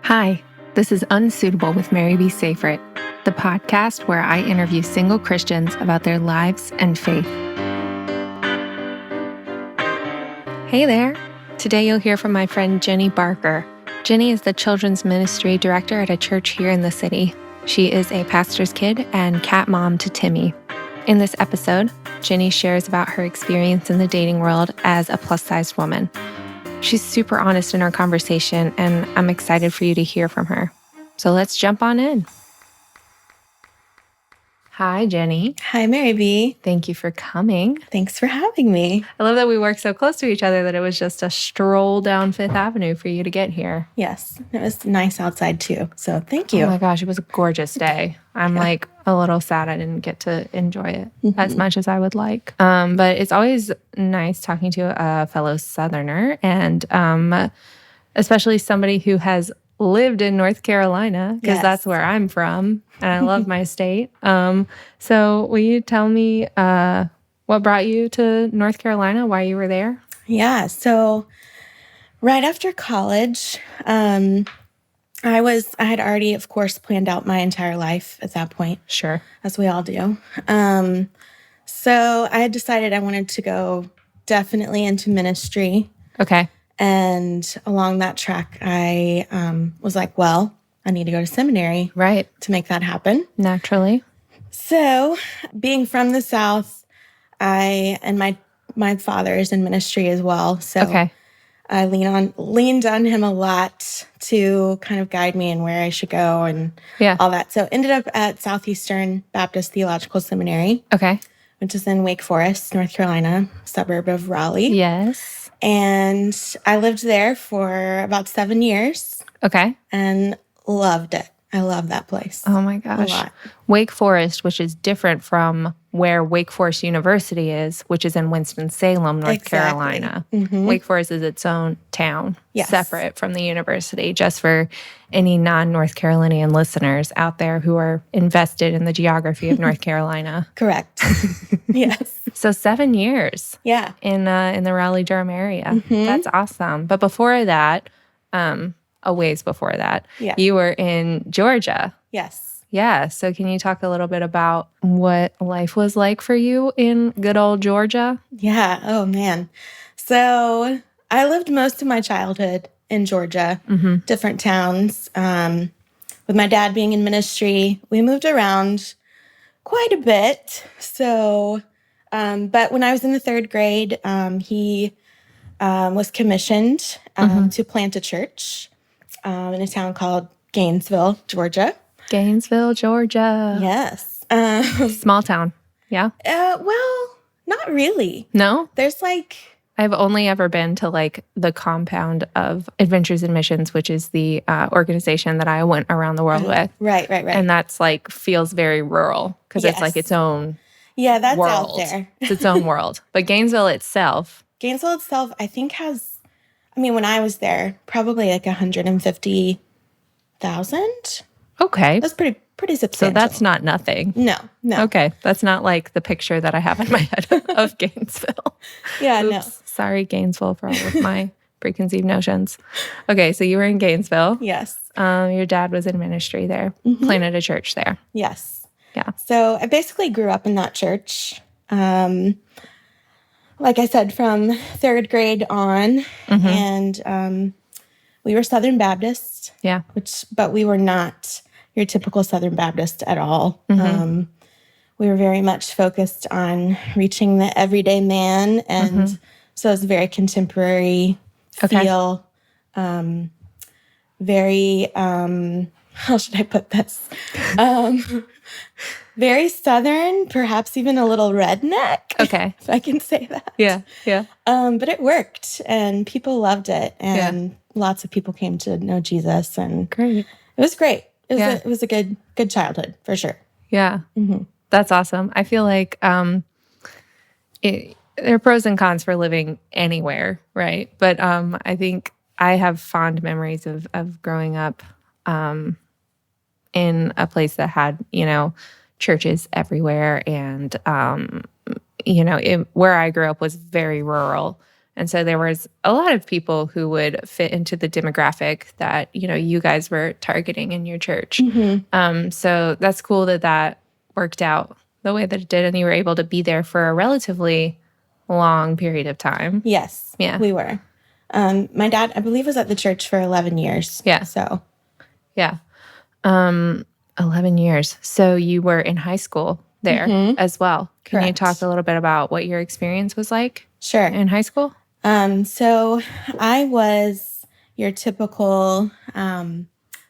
Hi, this is Unsuitable with Mary B. Safrit, the podcast where I interview single Christians about their lives and faith. Hey there! Today you'll hear from my friend Jenny Barker. Jenny is the children's ministry director at a church here in the city. She is a pastor's kid and cat mom to Timmy. In this episode, Jenny shares about her experience in the dating world as a plus-sized woman. She's super honest in our conversation, and I'm excited for you to hear from her. So let's jump on in. Hi, Jenny. Hi, Mary B. Thank you for coming. Thanks for having me. I love that we work so close to each other that it was just a stroll down Fifth Avenue for you to get here. Yes, it was nice outside too, so thank you. Oh my gosh, it was a gorgeous day. I'm like a little sad I didn't get to enjoy it as much as I would like. But it's always nice talking to a fellow Southerner, and especially somebody who has lived in North Carolina, because that's where I'm from, and I love my state. So will you tell me what brought you to North Carolina, why you were there? Yeah, so right after college, I had already, of course, planned out my entire life at that point. Sure. As we all do. So I had decided I wanted to go definitely into ministry. Okay. And along that track, I was like, well, I need to go to seminary to make that happen. Naturally. So being from the South, my father is in ministry as well. So I leaned on him a lot to kind of guide me in where I should go and all that. So ended up at Southeastern Baptist Theological Seminary. Okay. Which is in Wake Forest, North Carolina, suburb of Raleigh. Yes. And I lived there for about 7 years. Okay. And loved it. I love that place. Oh my gosh. A lot. Wake Forest, which is different from where Wake Forest University is, which is in Winston-Salem, North Carolina. Mm-hmm. Wake Forest is its own town, separate from the university, just for any non-North Carolinian listeners out there who are invested in the geography of North Carolina. Correct. Yes. So 7 years. Yeah. In the Raleigh-Durham area. Mm-hmm. That's awesome. But before that, a ways before that, you were in Georgia. Yes. Yeah. So can you talk a little bit about what life was like for you in good old Georgia? Yeah. Oh, man. So I lived most of my childhood in Georgia, different towns. With my dad being in ministry, we moved around quite a bit. So, but when I was in the third grade, he was commissioned to plant a church in a town called Gainesville, Georgia. Gainesville, Georgia. Yes. Small town. Yeah. Well, not really. No? There's I've only ever been to the compound of Adventures in Missions, which is the organization that I went around the world with. Right. And that's feels very rural because it's its own that's world. out there. It's its own world. But Gainesville itself, I think has, when I was there, probably 150,000. Okay. That's pretty substantial. So that's not nothing. No. Okay. That's not like the picture that I have in my head of Gainesville. Yeah, Oops. no. Sorry, Gainesville, for all of my preconceived notions. Okay, so you were in Gainesville. Yes. Your dad was in ministry there, planted a church there. Yes. Yeah. So I basically grew up in that church. Like I said, from third grade on. And we were Southern Baptist. Yeah. But we were not your typical Southern Baptist at all. We were very much focused on reaching the everyday man. And so it was very contemporary feel. Very, how should I put this? Very Southern, perhaps even a little redneck. Okay. If I can say that. Yeah. But it worked, and people loved it. And lots of people came to know Jesus. And great. It was great. It was a good childhood, for sure. Yeah. That's awesome. I feel like there are pros and cons for living anywhere, right? But I think I have fond memories of growing up in a place that had, churches everywhere. And, where I grew up was very rural. And so there was a lot of people who would fit into the demographic that, you guys were targeting in your church. So that's cool that worked out the way that it did, and you were able to be there for a relatively long period of time. Yes. Yeah. We were. My dad, I believe, was at the church for 11 years. Yeah. So. Yeah. 11 years. So you were in high school there as well. Can you talk a little bit about what your experience was like? Sure. In high school? So I was your typical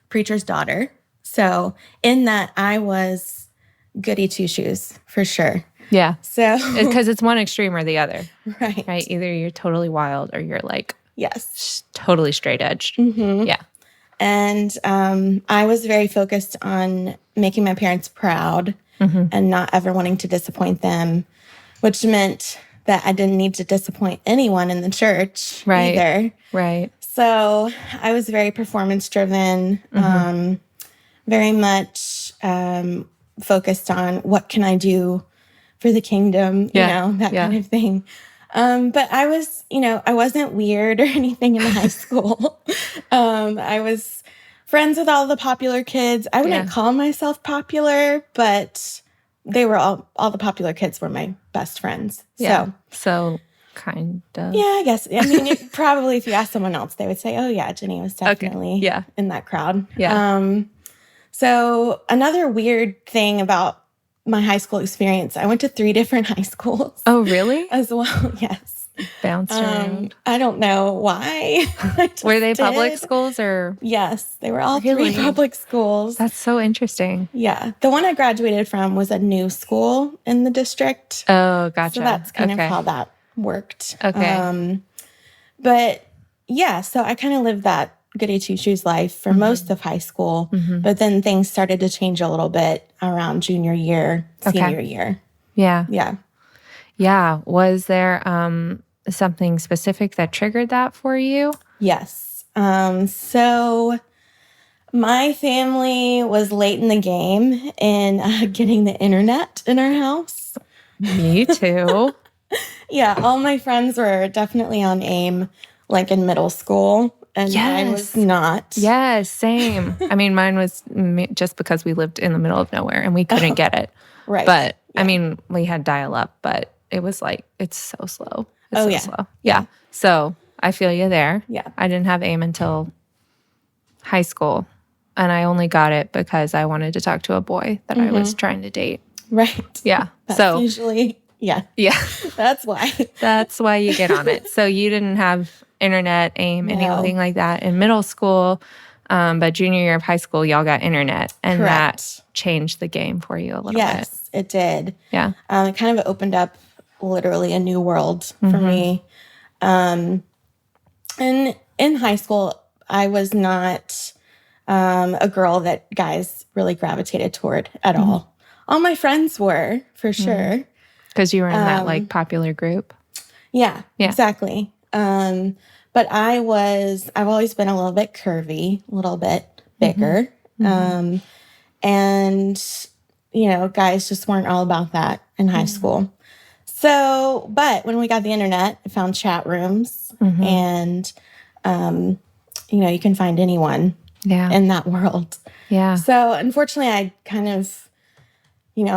preacher's daughter. So in that, I was goody two-shoes for sure. Yeah. So because it's one extreme or the other. Right. Either you're totally wild or you're like totally straight edged. Yeah. And I was very focused on making my parents proud and not ever wanting to disappoint them, which meant that I didn't need to disappoint anyone in the church either. Right. So I was very performance driven, very much focused on what can I do for the kingdom, that kind of thing. But I was, I wasn't weird or anything in high school. I was friends with all the popular kids. I wouldn't call myself popular, but they were all the popular kids were my best friends. Yeah. So kind of. Yeah, I guess. I mean, probably if you ask someone else, they would say, oh, yeah, Jenny was definitely in that crowd. Yeah. So another weird thing about my high school experience, I went to 3 different high schools. Oh, really? As well, yes. Bounced around. I don't know why. Were they public schools or? Yes, they were all 3 public schools. That's so interesting. Yeah. The one I graduated from was a new school in the district. Oh, gotcha. So that's kind of how that worked. Okay. But yeah, so I kind of lived that goody two-shoes life for most of high school. But then things started to change a little bit around junior year, senior year. Yeah. Yeah. Yeah. Was there something specific that triggered that for you? Yes. So my family was late in the game in getting the internet in our house. Me too. Yeah. All my friends were definitely on AIM, like in middle school. And mine was not. Yes, same. I mean, mine was just because we lived in the middle of nowhere and we couldn't get it. Right. But, I mean, we had dial-up, but it was like, it's so slow. It's slow. Yeah. So I feel you there. Yeah. I didn't have AIM until high school. And I only got it because I wanted to talk to a boy that I was trying to date. Right. Yeah. That's usually, yeah. That's why. That's why you get on it. So you didn't have internet, AIM, anything like that in middle school. But junior year of high school, y'all got internet. And that changed the game for you a little bit. Yes, it did. Yeah. It kind of opened up literally a new world for me. And in high school, I was not a girl that guys really gravitated toward at all. All my friends were, for sure. Because you were in that like popular group. Yeah, exactly. But I've always been a little bit curvy, a little bit bigger. And, guys just weren't all about that in high school. So, but when we got the internet, I found chat rooms and, you can find anyone in that world. Yeah. So unfortunately, I kind of,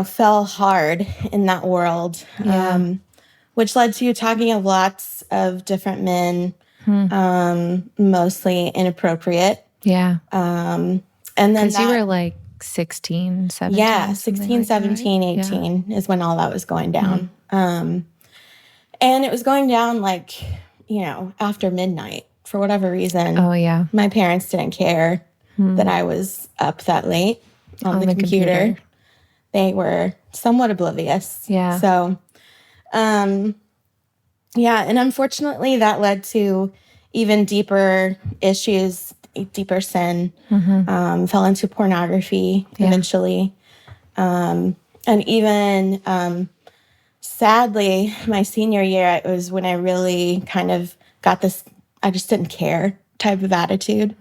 fell hard in that world. Which led to talking of lots of different men, mostly inappropriate. Yeah. And then because you were like 16, 17. Yeah, 16, like 17, 18 is when all that was going down. And it was going down like, after midnight for whatever reason. Oh, yeah. My parents didn't care that I was up that late on the computer. They were somewhat oblivious. Yeah. So... and unfortunately that led to even deeper issues, deeper sin, fell into pornography eventually. And even, sadly, my senior year, it was when I really kind of got this, I just didn't care type of attitude.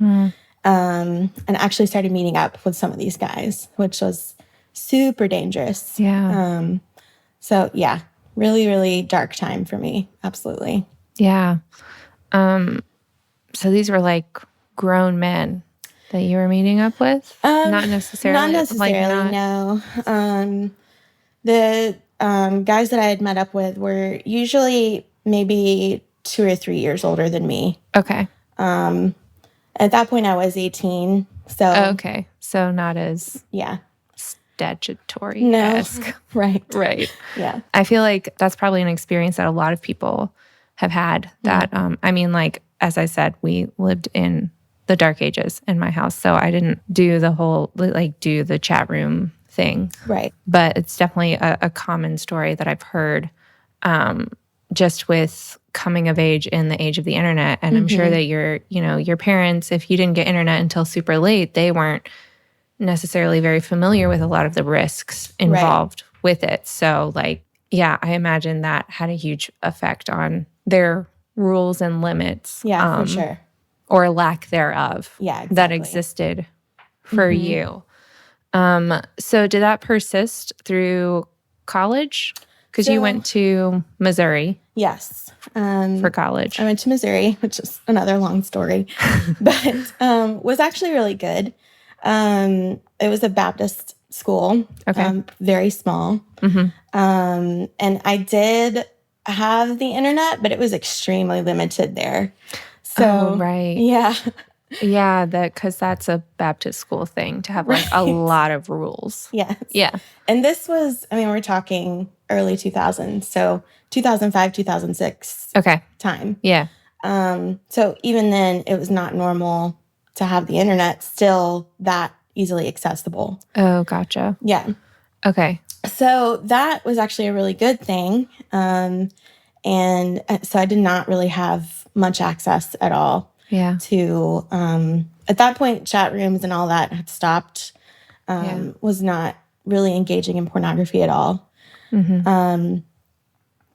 And actually started meeting up with some of these guys, which was super dangerous. Yeah. So yeah. Really, really dark time for me. Absolutely. Yeah. So these were like grown men that you were meeting up with? Not necessarily. Not necessarily, no. The guys that I had met up with were usually maybe 2 or 3 years older than me. Okay. At that point, I was 18. So okay. So not as statutory-esque. No. Right. Right. Yeah. I feel like that's probably an experience that a lot of people have had. That I mean, like as I said, we lived in the dark ages in my house, so I didn't do the whole do the chat room thing. Right. But it's definitely a common story that I've heard, just with coming of age in the age of the internet. And I'm sure that your parents, if you didn't get internet until super late, they weren't necessarily very familiar with a lot of the risks involved with it. So I imagine that had a huge effect on their rules and limits. Yeah, for sure. Or lack thereof. Yeah, exactly. That existed for you. So did that persist through college? Because you went to Missouri. Yes. For college. I went to Missouri, which is another long story, but was actually really good. It was a Baptist school. Okay. Very small. And I did have the internet, but it was extremely limited there. So, right. Yeah. Yeah, because that's a Baptist school thing to have a lot of rules. Yes. Yeah. And this was, we're talking early 2000s, so 2005, 2006 time. Yeah. So even then, it was not normal to have the internet still that easily accessible. Oh, gotcha. Yeah. Okay. So that was actually a really good thing. And so I did not really have much access at all. Yeah. To at that point, chat rooms and all that had stopped. Was not really engaging in pornography at all.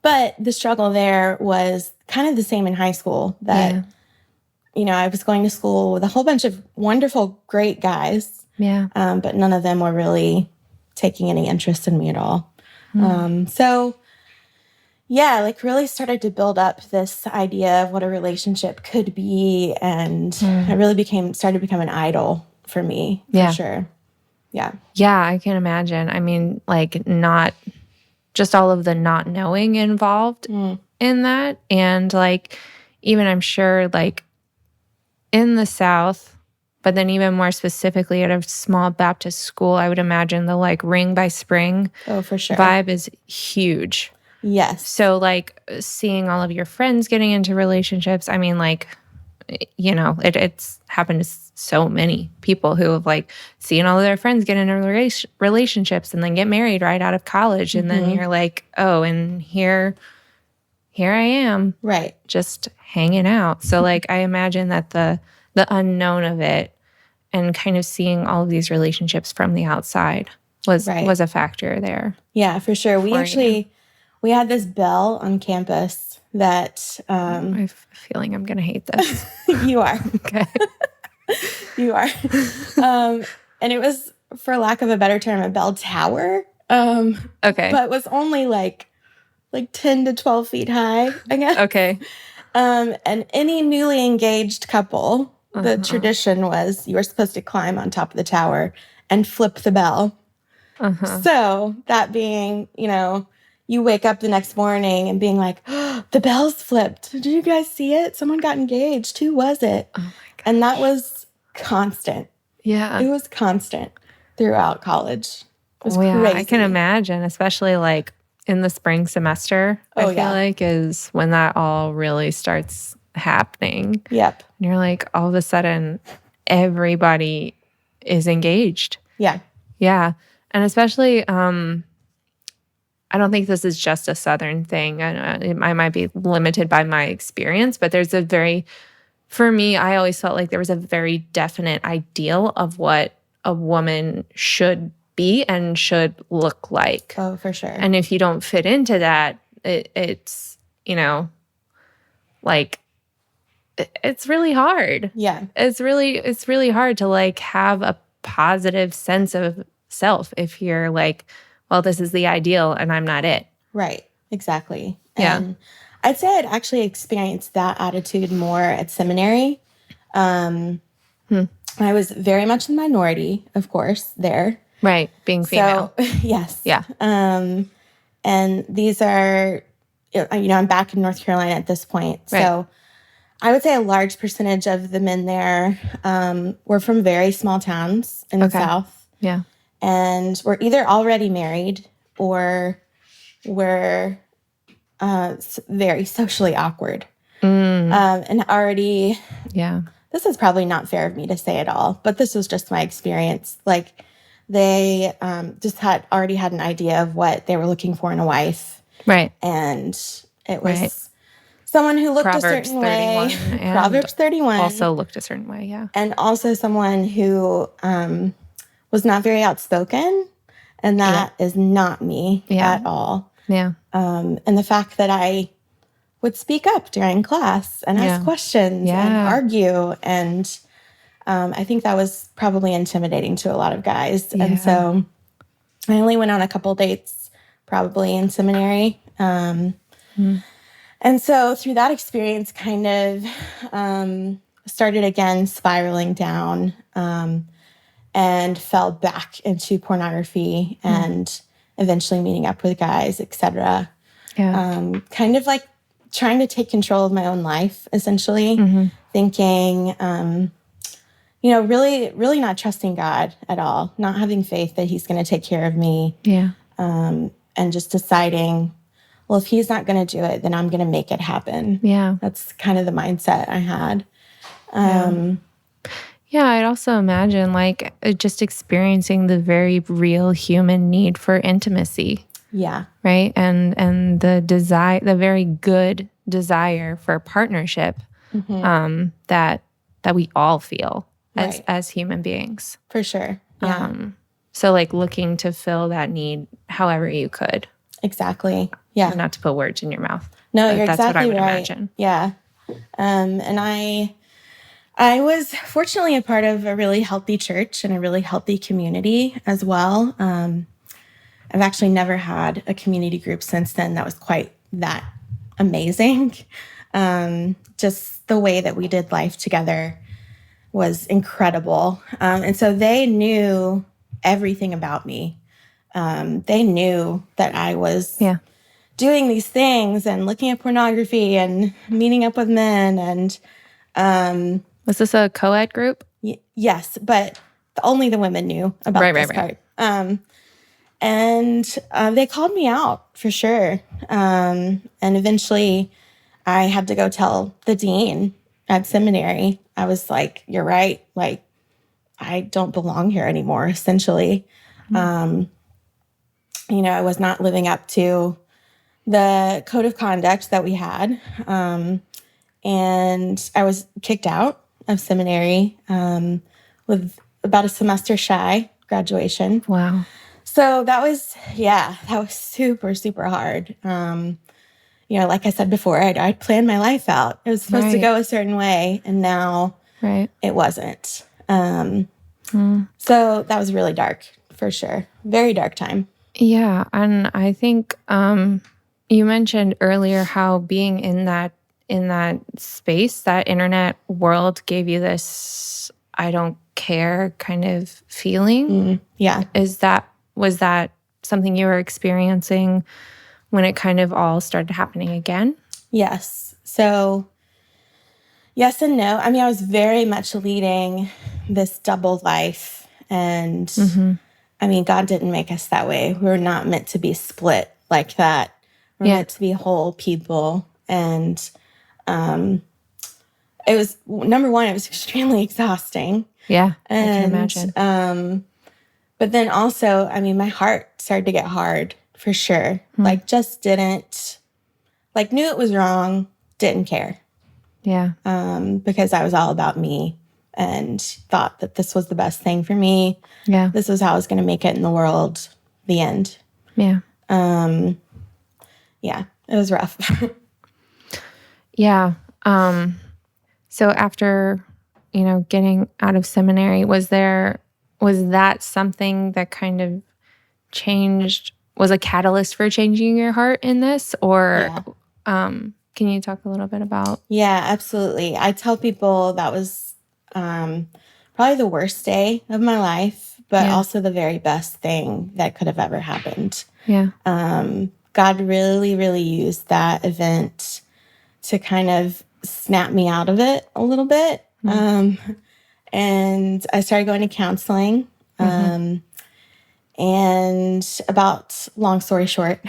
But the struggle there was kind of the same in high school. That I was going to school with a whole bunch of wonderful, great guys. Yeah. But none of them were really taking any interest in me at all. So. Yeah, really started to build up this idea of what a relationship could be, and it really started to become an idol for me, for sure. Yeah. Yeah, I can imagine. I mean, not just all of the not knowing involved in that, and even I'm sure in the South, but then even more specifically at a small Baptist school, I would imagine the Ring by Spring for sure vibe is huge. Yes. So seeing all of your friends getting into relationships, I mean, it's happened to so many people who have seen all of their friends get into relationships and then get married right out of college. And then you're oh, and here I am. Right. Just hanging out. So I imagine that the unknown of it and kind of seeing all of these relationships from the outside was a factor there. Yeah, for sure. We had this bell on campus that... I have a feeling I'm going to hate this. You are. Okay. You are. And it was, for lack of a better term, a bell tower. Okay. But was only 10 to 12 feet high, I guess. Okay. And any newly engaged couple, the tradition was you were supposed to climb on top of the tower and flip the bell. So that being, you wake up the next morning and being oh, the bell's flipped. Did you guys see it? Someone got engaged. Who was it? Oh my gosh. And that was constant. Yeah. It was constant throughout college. It was crazy. I can imagine, especially in the spring semester, I feel is when that all really starts happening. Yep. And you're all of a sudden, everybody is engaged. Yeah. Yeah. And especially, I don't think this is just a Southern thing. I might be limited by my experience, but for me, I always felt there was a very definite ideal of what a woman should be and should look like. Oh, for sure. And if you don't fit into that, it's it's really hard. Yeah. It's really hard to have a positive sense of self if you're well, this is the ideal and I'm not it. Right. Exactly. Yeah. And I'd say I'd actually experienced that attitude more at seminary. I was very much the minority, of course, there. Right. Being female. So, yes. Yeah. And these are, I'm back in North Carolina at this point. Right. So I would say a large percentage of the men there were from very small towns in the South. Yeah. And were either already married or were very socially awkward. And already, this is probably not fair of me to say at all, but this was just my experience. Like, they just had already had an idea of what they were looking for in a wife. Right. And it was someone who looked Proverbs a certain way. Proverbs 31. Also looked a certain way, yeah. And also someone who was not very outspoken. And that is not me at all. Yeah. And the fact that I would speak up during class and ask questions and argue. And I think that was probably intimidating to a lot of guys. Yeah. And so I only went on a couple dates probably in seminary. And so through that experience kind of started again spiraling down and fell back into pornography and eventually meeting up with guys, etc. Yeah. Kind of like trying to take control of my own life, essentially, thinking, really, really not trusting God at all, not having faith that he's going to take care of me. Yeah. And just deciding, well, if he's not going to do it, then I'm going to make it happen. Yeah. That's kind of the mindset I had. Yeah, I'd also imagine like just experiencing the very real human need for intimacy. Yeah. Right. And the desire, the very good desire for partnership that we all feel as human beings. For sure. Yeah. So like looking to fill that need however you could. Exactly. Yeah. Not to put words in your mouth. No, you're that's exactly what I would right. imagine. Yeah. And I was fortunately a part of a really healthy church and a really healthy community as well. I've actually never had a community group since then that was quite that amazing. Just the way that we did life together was incredible. And so they knew everything about me. They knew that I was doing these things and looking at pornography and meeting up with men. And was this a co-ed group? Yes, but only the women knew about this part. And they called me out for sure. And eventually I had to go tell the dean at seminary. I was like, you're right. Like, I don't belong here anymore, essentially. I was not living up to the code of conduct that we had. And I was kicked out of seminary with about a semester shy graduation. Wow. So that was super, super hard. Like I said before, I'd planned my life out. It was supposed to go a certain way, and now it wasn't. So that was really dark, for sure. Very dark time. Yeah, and I think you mentioned earlier how being in that space, that internet world, gave you this I don't care kind of feeling. Yeah. Was that something you were experiencing when it kind of all started happening again? Yes. So, yes and no. I mean, I was very much leading this double life. And, I mean, God didn't make us that way. We were not meant to be split like that. We're meant to be whole people. And it was, number one, it was extremely exhausting. Yeah, and, I can imagine. But then also, I mean, my heart started to get hard for sure. Like, just didn't, like, knew it was wrong, didn't care. Yeah. Because I was all about me and thought that this was the best thing for me. Yeah. This was how I was going to make it in the world. The end. Yeah. Yeah, it was rough. Yeah. So after, getting out of seminary, was that something that kind of changed, was a catalyst for changing your heart in this? Or can Can you talk a little bit about? Yeah, absolutely. I tell people that was probably the worst day of my life, but also the very best thing that could have ever happened. Yeah. God really, really used that event to kind of snap me out of it a little bit. And I started going to counseling. And about, long story short,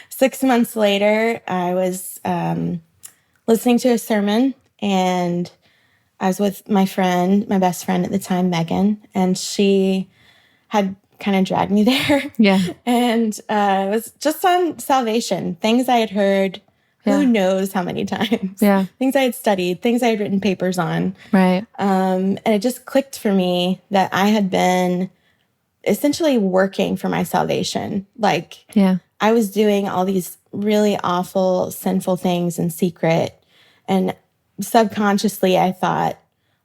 6 months later, I was listening to a sermon, and I was with my friend, my best friend at the time, Megan, and she had kind of dragged me there. Yeah. And it was just on salvation, things I had heard who knows how many times. Yeah. Things I had studied, things I had written papers on. Right. And it just clicked for me that I had been essentially working for my salvation. Like, I was doing all these really awful, sinful things in secret. And subconsciously, I thought,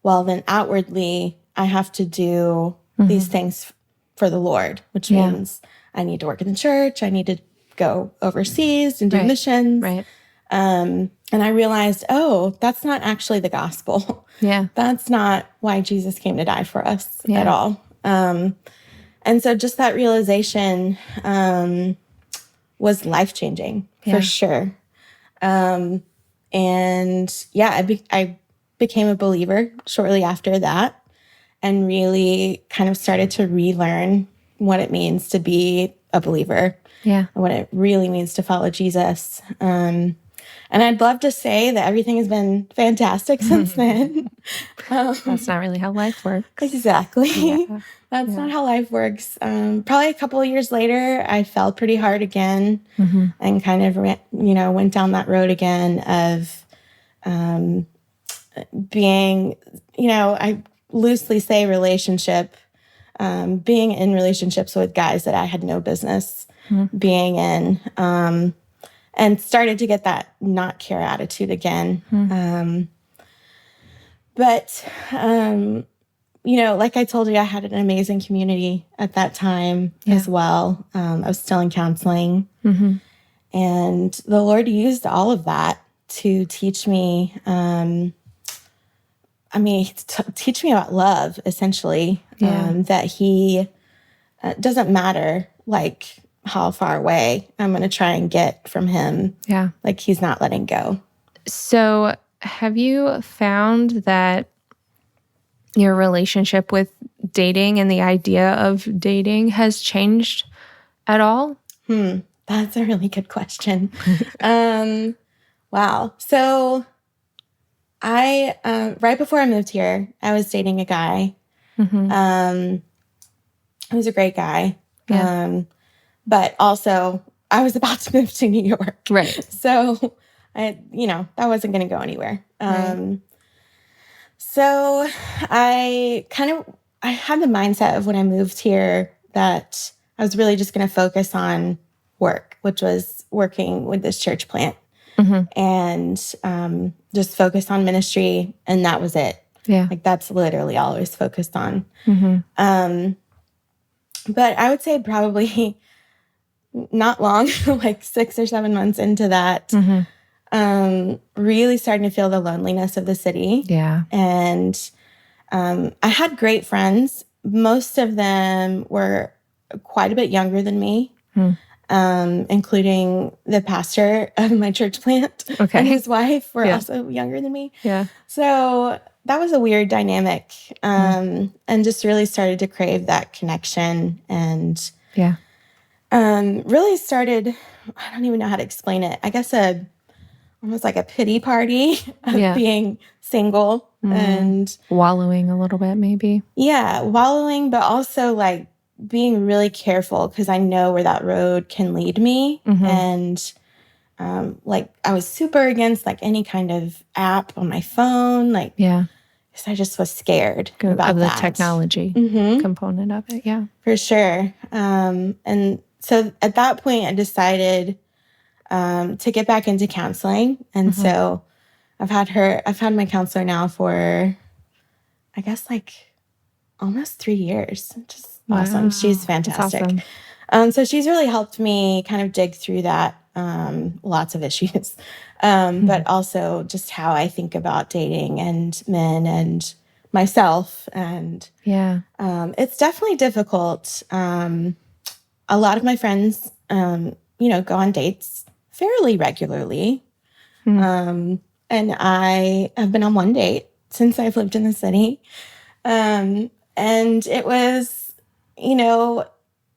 well, then outwardly, I have to do these things for the Lord, which means I need to work in the church. I need to go overseas and do missions. Right. And I realized, oh, that's not actually the gospel. Yeah. That's not why Jesus came to die for us at all. And so just that realization was life-changing for sure. And I became a believer shortly after that, and really kind of started to relearn what it means to be a believer. Yeah. And what it really means to follow Jesus. And I'd love to say that everything has been fantastic since then. That's not really how life works. Exactly. Yeah. That's not how life works. Probably a couple of years later, I fell pretty hard again and kind of, went down that road again of being, I loosely say relationship, being in relationships with guys that I had no business being in, and started to get that not care attitude again. But like I told you, I had an amazing community at that time as well. I was still in counseling. And the Lord used all of that to teach me, teach me about love, essentially. That He doesn't matter, like, how far away I'm going to try and get from Him. Yeah. Like, He's not letting go. So have you found that your relationship with dating and the idea of dating has changed at all? That's a really good question. Wow. So I, right before I moved here, I was dating a guy. He was a great guy. But also I was about to move to New York. Right. So that wasn't going to go anywhere. So I had the mindset of when I moved here that I was really just going to focus on work, which was working with this church plant, and just focus on ministry. And that was it. Yeah. Like, that's literally all I was focused on. But I would say probably not long, like 6 or 7 months into that, really starting to feel the loneliness of the city. Yeah. And I had great friends. Most of them were quite a bit younger than me, including the pastor of my church plant and his wife were also younger than me. Yeah. So that was a weird dynamic, and just really started to crave that connection, and really started, I don't even know how to explain it. I guess almost like a pity party of being single and wallowing a little bit, maybe. Yeah, wallowing, but also like being really careful because I know where that road can lead me. And like I was super against like any kind of app on my phone, like because I just was scared about the that. Technology component of it. Yeah, for sure. And so at that point, I decided to get back into counseling, and so I've had my counselor now for, I guess, like almost 3 years. Just awesome. She's fantastic. Awesome. So she's really helped me kind of dig through that lots of issues, but also just how I think about dating and men and myself. And it's definitely difficult. A lot of my friends, go on dates fairly regularly. And I have been on one date since I've lived in the city. And it was, it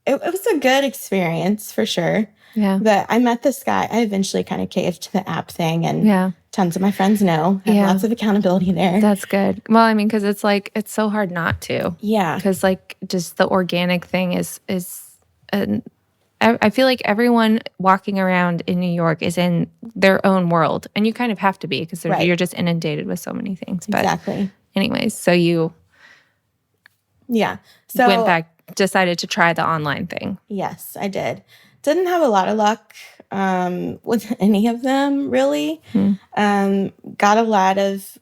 was a good experience for sure. Yeah. But I met this guy. I eventually kind of caved to the app thing, and tons of my friends know. I have lots of accountability there. That's good. Well, I mean, because it's like, it's so hard not to. Yeah. Because like just the organic thing is I feel like everyone walking around in New York is in their own world. And you kind of have to be because you're just inundated with so many things. But exactly. Anyways, so you so went back, decided to try the online thing. Yes, I did. Didn't have a lot of luck with any of them, really. Got a lot of,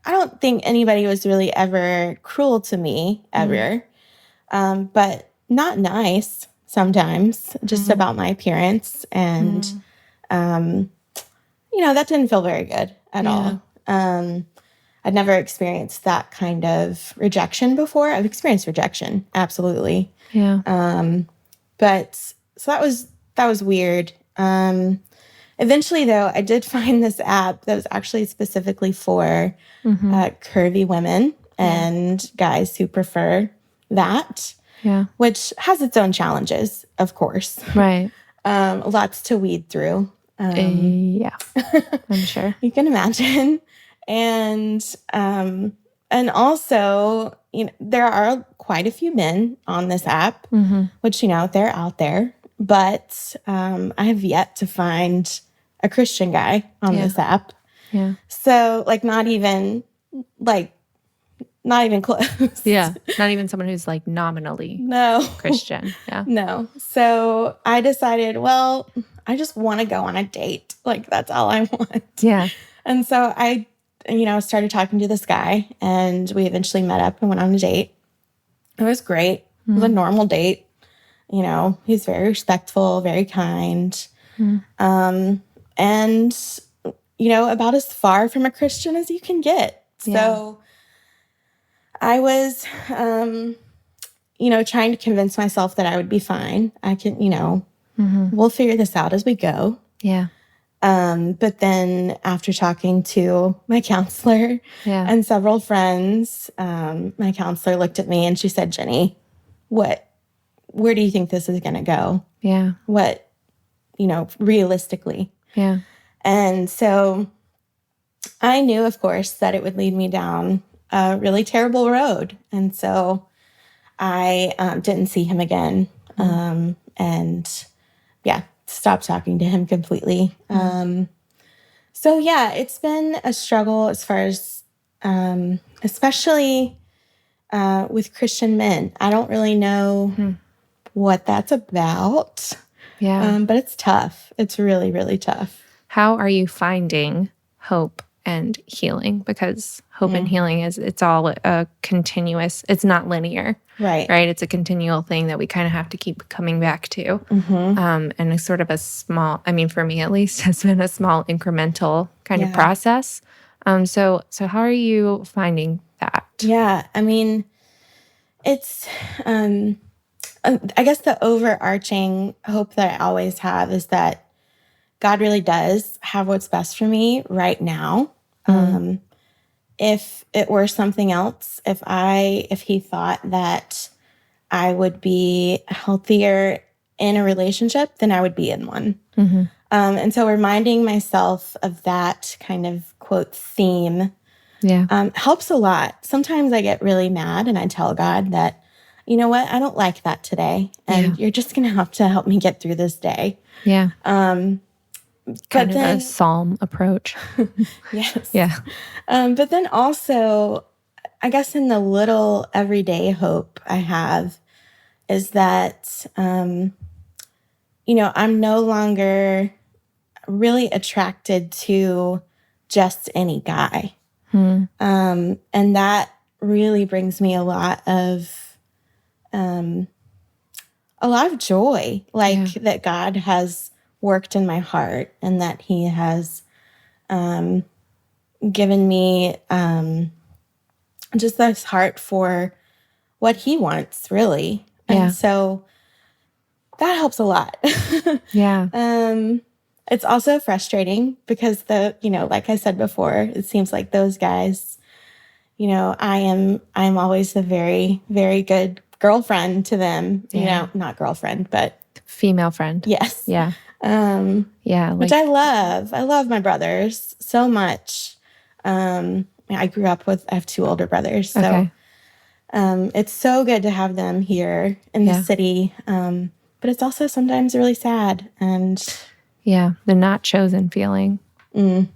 I don't think anybody was really ever cruel to me, ever. But not nice sometimes, just about my appearance. And, that didn't feel very good at all. I'd never experienced that kind of rejection before. I've experienced rejection, absolutely. Yeah. But so that was weird. Eventually, though, I did find this app that was actually specifically for curvy women and guys who prefer that. Yeah. Which has its own challenges, of course. Right. Lots to weed through. Yeah, I'm sure. You can imagine. And also, there are quite a few men on this app, which, they're out there. But I have yet to find a Christian guy on this app. Yeah. So, not even close. Yeah. Not even someone who's nominally Christian. Yeah. No. So I decided, well, I just want to go on a date. That's all I want. Yeah. And so I, started talking to this guy, and we eventually met up and went on a date. It was great. It was a normal date. He's very respectful, very kind. And, about as far from a Christian as you can get. So I was, trying to convince myself that I would be fine. I can, we'll figure this out as we go. Yeah. But then after talking to my counselor and several friends, my counselor looked at me and she said, Jenny, where do you think this is going to go? Yeah. What, realistically? Yeah. And so I knew, of course, that it would lead me down a really terrible road. And so I didn't see him again. And stopped talking to him completely. So it's been a struggle as far as, especially with Christian men. I don't really know what that's about. Yeah. But it's tough. It's really, really tough. How are you finding hope and healing? Because hope and healing it's all a continuous, it's not linear. Right. It's a continual thing that we kind of have to keep coming back to. And it's sort of a small, for me at least, has been a small incremental kind of process. So how are you finding that? Yeah. It's, I guess the overarching hope that I always have is that God really does have what's best for me right now. If it were something else, if he thought that I would be healthier in a relationship, then I would be in one. And so reminding myself of that kind of quote theme helps a lot. Sometimes I get really mad and I tell God that, you know what, I don't like that today. And you're just going to have to help me get through this day. Yeah. Kind of a psalm approach. Yes. Yeah. But then also, I guess in the little everyday hope I have is that, I'm no longer really attracted to just any guy. And that really brings me a lot of joy, that God has worked in my heart, and that he has given me just this heart for what he wants, really. Yeah. And so that helps a lot. Yeah. It's also frustrating because like I said before, it seems like those guys, I'm always the very, very good girlfriend to them, not girlfriend, but female friend. yes. Yeah. Yeah. Which I love. I love my brothers so much. I have 2 older brothers. So okay. it's so good to have them here in the city. But it's also sometimes really sad. And yeah, the not chosen feeling. It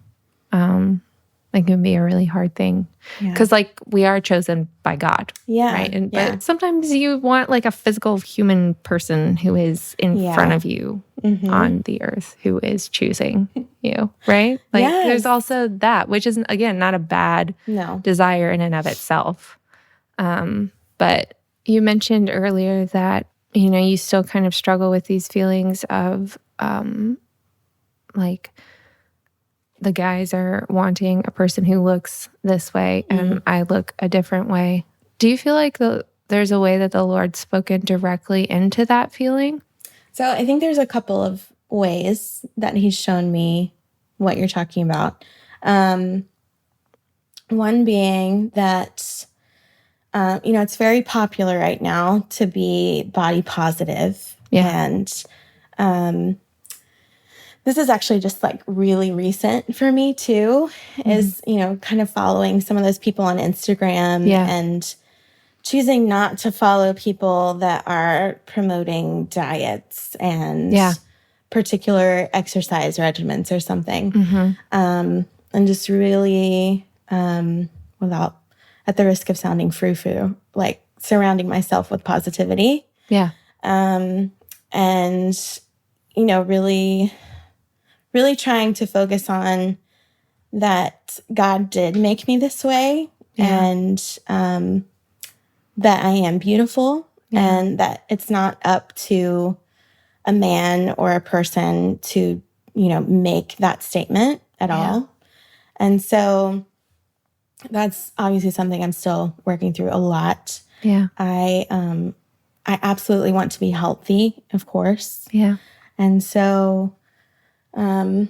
can be a really hard thing. Because we are chosen by God. Yeah. Right. But sometimes you want like a physical human person who is in front of you on the earth, who is choosing you. Right. There's also that, which is, again, not a bad desire in and of itself. But you mentioned earlier that, you still kind of struggle with these feelings of the guys are wanting a person who looks this way and I look a different way. Do you feel like there's a way that the Lord's spoken directly into that feeling? So I think there's a couple of ways that he's shown me what you're talking about. One being that, it's very popular right now to be body positive. Yeah. And this is actually just really recent for me too, is, kind of following some of those people on Instagram and choosing not to follow people that are promoting diets and particular exercise regimens or something. And just really, without, at the risk of sounding frou-frou, surrounding myself with positivity. Yeah. And, really trying to focus on that God did make me this way and that I am beautiful and that it's not up to a man or a person to, make that statement at all. And so that's obviously something I'm still working through a lot. Yeah. I absolutely want to be healthy, of course. Yeah. And so I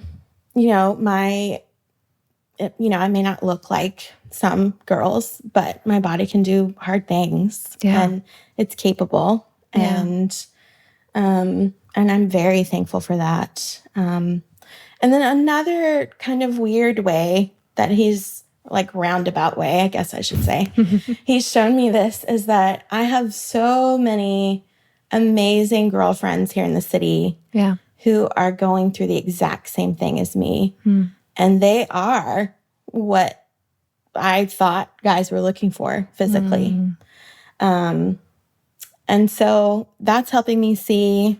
may not look like some girls, but my body can do hard things and it's capable. And I'm very thankful for that. And then another kind of weird way that he's roundabout way, I guess I should say, he's shown me this is that I have so many amazing girlfriends here in the city. Yeah. Who are going through the exact same thing as me. And they are what I thought guys were looking for physically. And so that's helping me see,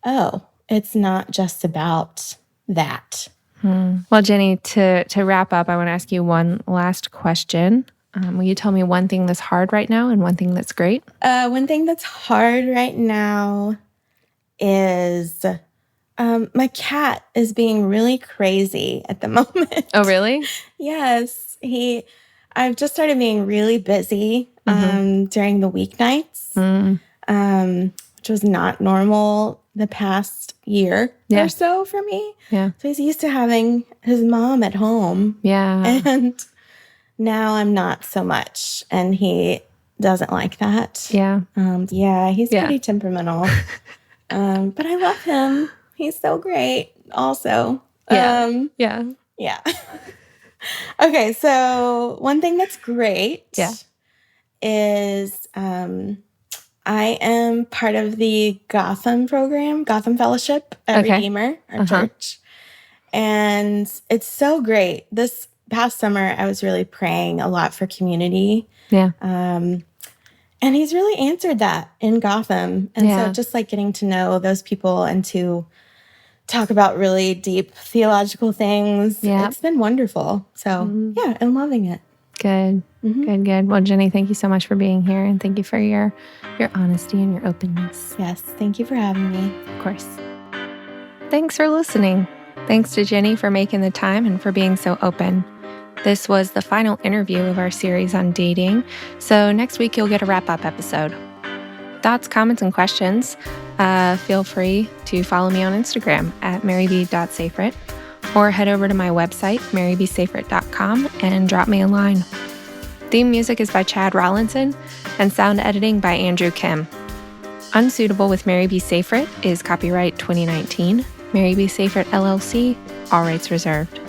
it's not just about that. Well, Jenny, to wrap up, I want to ask you one last question. Will you tell me one thing that's hard right now and one thing that's great? One thing that's hard right now is my cat is being really crazy at the moment. Oh, really? Yes. I've just started being really busy during the weeknights, which was not normal the past year or so for me. Yeah. So he's used to having his mom at home. Yeah. And now I'm not so much. And he doesn't like that. Yeah. He's pretty temperamental. But I love him. He's so great also. Yeah. Okay, so one thing that's great is I am part of the Gotham program, Gotham Fellowship at Redeemer, our church. And it's so great. This past summer, I was really praying a lot for community. Yeah. And he's really answered that in Gotham. And so just getting to know those people and to talk about really deep theological things, it's been wonderful. So, I'm loving it. Good. Good. Well, Jenny, thank you so much for being here. And thank you for your honesty and your openness. Yes. Thank you for having me. Of course. Thanks for listening. Thanks to Jenny for making the time and for being so open. This was the final interview of our series on dating, so next week you'll get a wrap-up episode. Thoughts, comments, and questions, feel free to follow me on Instagram at maryb.safrit or head over to my website, marybsafrit.com, and drop me a line. Theme music is by Chad Rollinson and sound editing by Andrew Kim. Unsuitable with Mary B. Safrit is copyright 2019. Mary B. Safrit, LLC, all rights reserved.